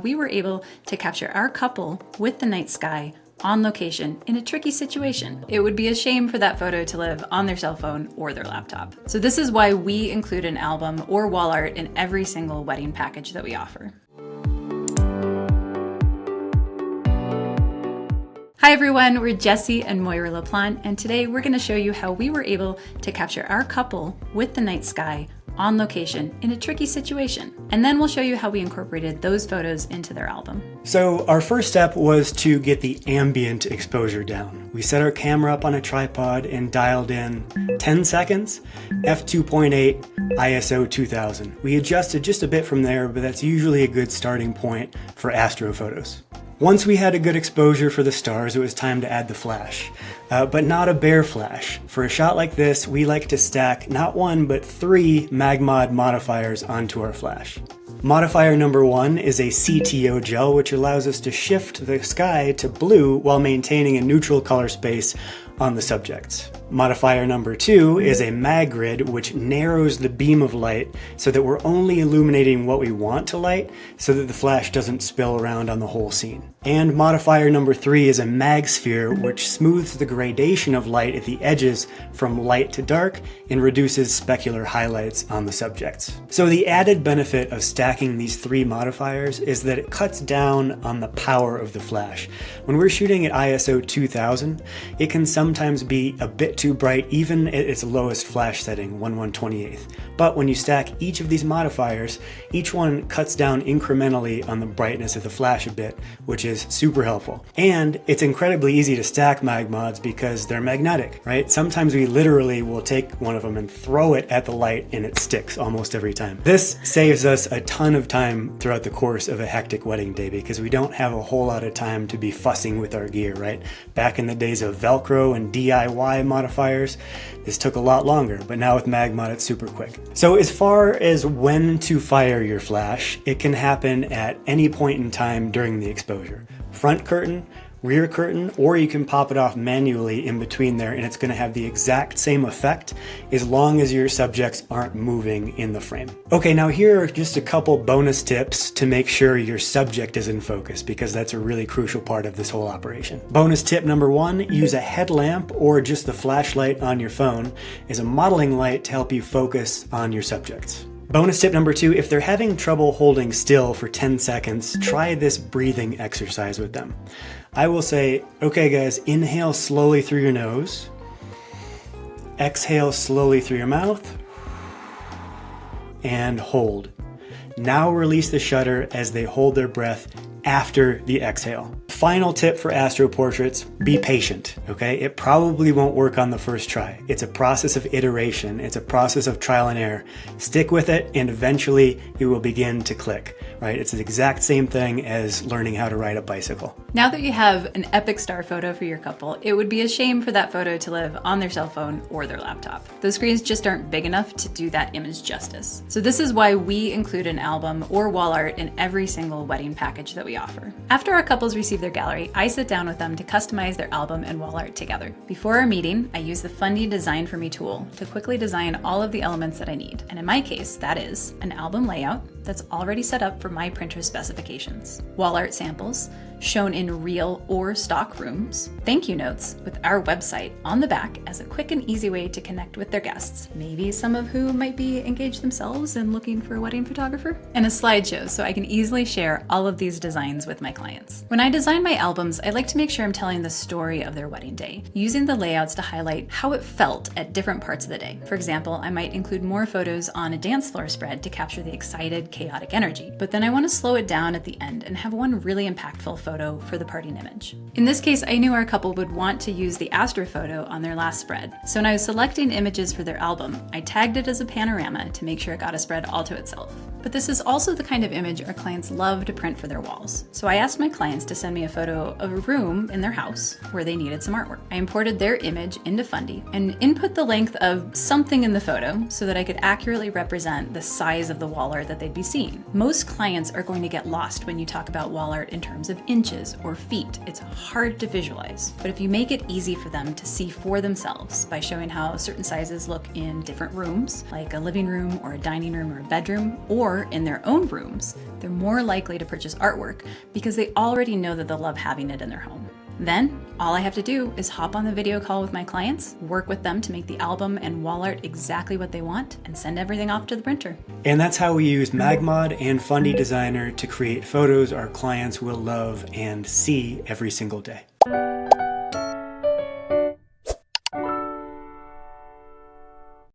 We were able to capture our couple with the night sky on location in a tricky situation. It would be a shame for that photo to live on their cell phone or their laptop. So this is why we include an album or wall art in every single wedding package that we offer. Hi everyone, we're Jessie and Moira La Plante, and today we're going to show you how we were able to capture our couple with the night sky on location in a tricky situation. And then we'll show you how we incorporated those photos into their album. So our first step was to get the ambient exposure down. We set our camera up on a tripod and dialed in 10 seconds, f2.8, ISO 2000. We adjusted just a bit from there, but that's usually a good starting point for Astro photos. Once we had a good exposure for the stars, it was time to add the flash, but not a bare flash. For a shot like this, we like to stack not one, but 3 MagMod modifiers onto our flash. Modifier number 1 is a CTO gel, which allows us to shift the sky to blue while maintaining a neutral color space on the subjects. Modifier number 2 is a mag grid, which narrows the beam of light so that we're only illuminating what we want to light so that the flash doesn't spill around on the whole scene. And modifier number 3 is a mag sphere, which smooths the gradation of light at the edges from light to dark and reduces specular highlights on the subjects. So the added benefit of stacking these 3 modifiers is that it cuts down on the power of the flash. When we're shooting at ISO 2000, it can sometimes be a bit too bright even at its lowest flash setting, 1/128th. But when you stack each of these modifiers, each one cuts down incrementally on the brightness of the flash a bit, which is super helpful. And it's incredibly easy to stack MagMods because they're magnetic, right? Sometimes we literally will take one of them and throw it at the light and it sticks almost every time. This saves us a ton of time throughout the course of a hectic wedding day because we don't have a whole lot of time to be fussing with our gear, right? Back in the days of Velcro and DIY modifiers, this took a lot longer, but now with MagMod it's super quick. So as far as when to fire your flash, it can happen at any point in time during the exposure. Front curtain, rear curtain, or you can pop it off manually in between there and it's going to have the exact same effect as long as your subjects aren't moving in the frame. Okay, now here are just a couple bonus tips to make sure your subject is in focus because that's a really crucial part of this whole operation. Bonus tip number 1, use a headlamp or just the flashlight on your phone as a modeling light to help you focus on your subjects. Bonus tip number 2, if they're having trouble holding still for 10 seconds, try this breathing exercise with them. I will say, okay guys, inhale slowly through your nose, exhale slowly through your mouth, and hold. Now release the shutter as they hold their breath after the exhale. Final tip for Astro portraits, be patient, okay? It probably won't work on the first try. It's a process of iteration. It's a process of trial and error. Stick with it and eventually it will begin to click, right? It's the exact same thing as learning how to ride a bicycle. Now that you have an epic star photo for your couple, it would be a shame for that photo to live on their cell phone or their laptop. Those screens just aren't big enough to do that image justice. So this is why we include an album or wall art in every single wedding package that we offer. After our couples receive their gallery, I sit down with them to customize their album and wall art together. Before our meeting, I use the Fundy Designer tool to quickly design all of the elements that I need. And in my case, that is an album layout that's already set up for my printer's specifications, wall art samples shown in real or stock rooms, thank you notes with our website on the back as a quick and easy way to connect with their guests, maybe some of who might be engaged themselves and looking for a wedding photographer, and a slideshow so I can easily share all of these designs with my clients. When I design my albums, I like to make sure I'm telling the story of their wedding day, using the layouts to highlight how it felt at different parts of the day. For example, I might include more photos on a dance floor spread to capture the excited, chaotic energy, but then I want to slow it down at the end and have one really impactful photo for the parting image. In this case, I knew our couple would want to use the Astro photo on their last spread. So when I was selecting images for their album, I tagged it as a panorama to make sure it got a spread all to itself. But this is also the kind of image our clients love to print for their walls. So I asked my clients to send me a photo of a room in their house where they needed some artwork. I imported their image into Fundy and input the length of something in the photo so that I could accurately represent the size of the wall art that they'd be seeing. Most clients are going to get lost when you talk about wall art in terms of inches or feet. It's hard to visualize. But if you make it easy for them to see for themselves by showing how certain sizes look in different rooms, like a living room or a dining room or a bedroom, or or in their own rooms, they're more likely to purchase artwork because they already know that they'll love having it in their home. Then, all I have to do is hop on the video call with my clients, work with them to make the album and wall art exactly what they want, and send everything off to the printer. And that's how we use MagMod and Fundy Designer to create photos our clients will love and see every single day.